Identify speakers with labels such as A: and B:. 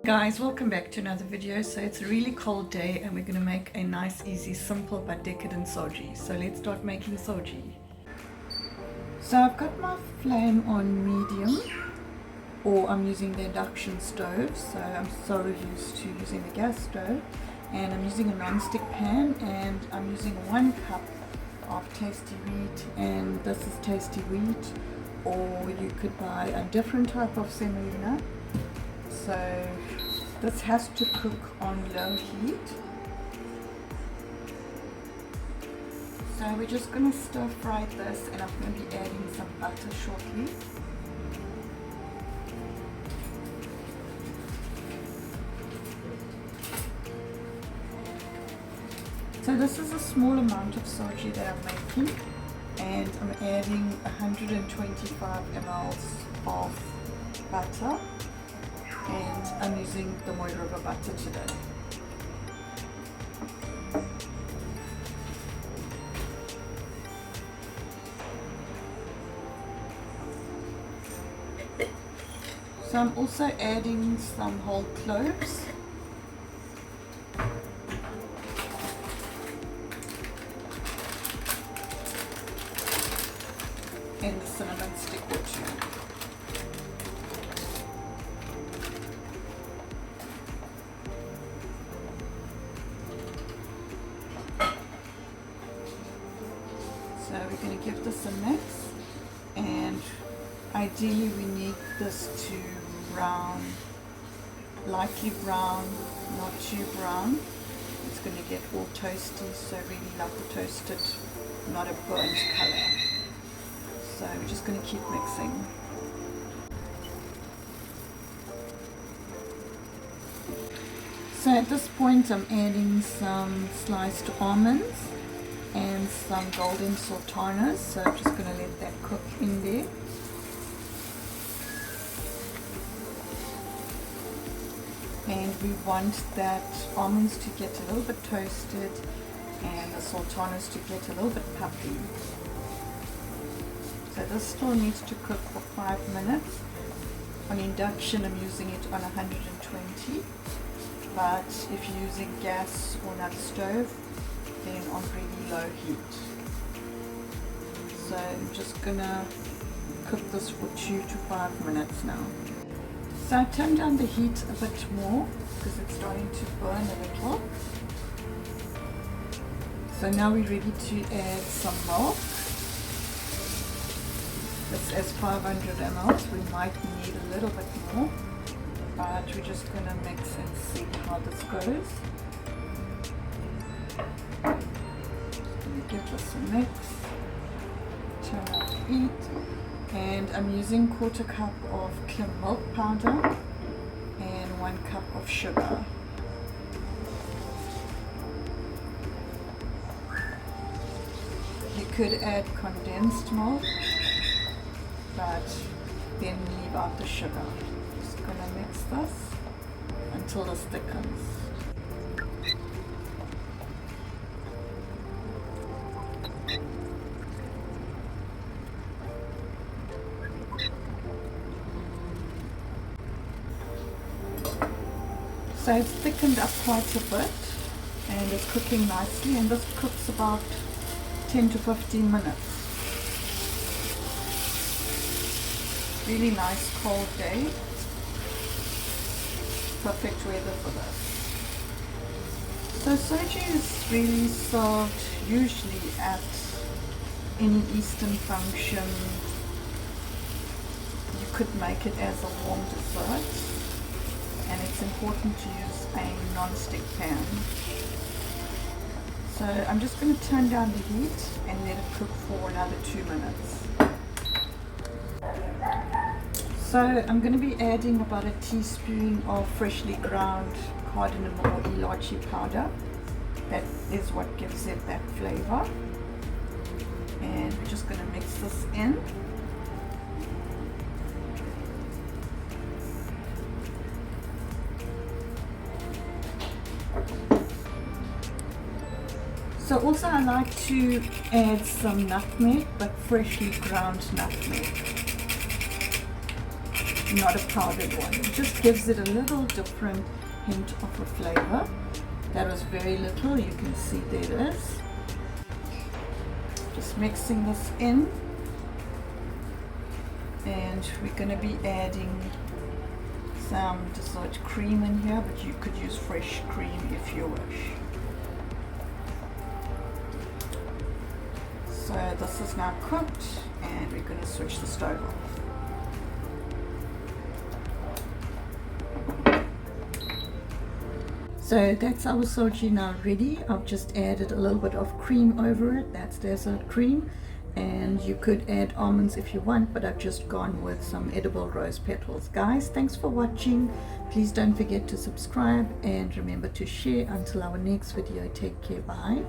A: Guys, welcome back to another video. So it's a really cold day and we're going to make a nice, easy, simple but decadent soji. So let's start making soji. So I've got my flame on medium, or I'm using the induction stove, so I'm so used to using the gas stove. And I'm using a non-stick pan, and I'm using 1 cup of tastee wheat, and this is tastee wheat, or you could buy a different type of semolina. So this has to cook on low heat. So we're just going to stir fry this, and I'm going to be adding some butter shortly. So this is a small amount of soji that I'm making, and I'm adding 125 ml of butter, and I'm using the Moy River butter today. So I'm also adding some whole cloves. And the cinnamon stick or two. So we're going to give this a mix, and ideally we need this to brown, lightly brown, not too brown. It's going to get all toasty, so really like a toasted, not a burnt color. So we're just going to keep mixing. So at this point I'm adding some sliced almonds and some golden sultanas. So I'm just going to let that cook in there. And we want that almonds to get a little bit toasted and the sultanas to get a little bit puffy. So this still needs to cook for 5 minutes. On induction I'm using it on 120, but if you're using gas or another stove, then on really low heat. So I'm just gonna cook this for 2 to 5 minutes now. So I turned down the heat a bit more because it's starting to burn a little. So now we're ready to add some milk. This is 500 ml. We might need a little bit more, but we're just going to mix and see how this goes. Just going to give this a mix, turn up the heat, and I'm using 1/4 cup of klim milk powder and 1 cup of sugar. You could add condensed milk, but then leave out the sugar. Just gonna mix this until this thickens. So it's thickened up quite a bit and it's cooking nicely, and this cooks about 10 to 15 minutes. Really nice cold day, perfect weather for this. So soji is really served usually at any Eastern function. You could make it as a warm dessert, and it's important to use a non-stick pan. So I'm just going to turn down the heat and let it cook for another 2 minutes. So I'm going to be adding about a teaspoon of freshly ground cardamom or ilachi powder. That is what gives it that flavor. And we're just going to mix this in. So also I like to add some nutmeg, but freshly ground nutmeg. not a powdered one. It just gives it a little different hint of a flavor. That was very little, you can see there it is. Just mixing this in, and we're going to be adding some dessert cream in here, but you could use fresh cream if you wish. So this is now cooked, and we're going to switch the stove off. So that's our soji now ready. I've just added a little bit of cream over it. That's dessert cream, and you could add almonds if you want, but I've just gone with some edible rose petals. Guys, thanks for watching. Please don't forget to subscribe and remember to share. Until our next video, take care. Bye.